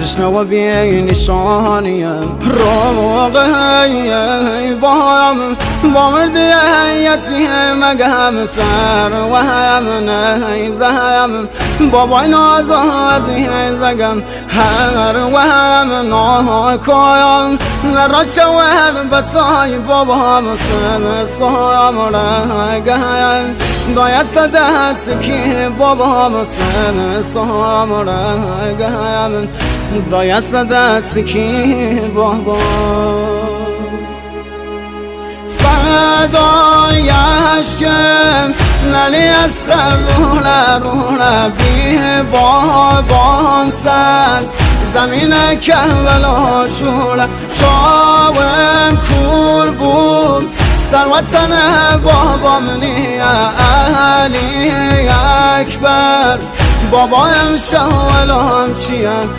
تشنه و بی نشانیم روغی با مردی یتیم مگم سر و هم نیزم بابای نازازی زگم هر و هم ناکایم را شود بسای بابا مسلم سام رگم دایست دست کی بابا مسلم سام رگم دایست دست کی بابا فدایش کم نلی از روله بی بابام سر زمین کربلا شوله شاوم کور بود سروتن بابام نی علی اکبر بابایم شاولام چیم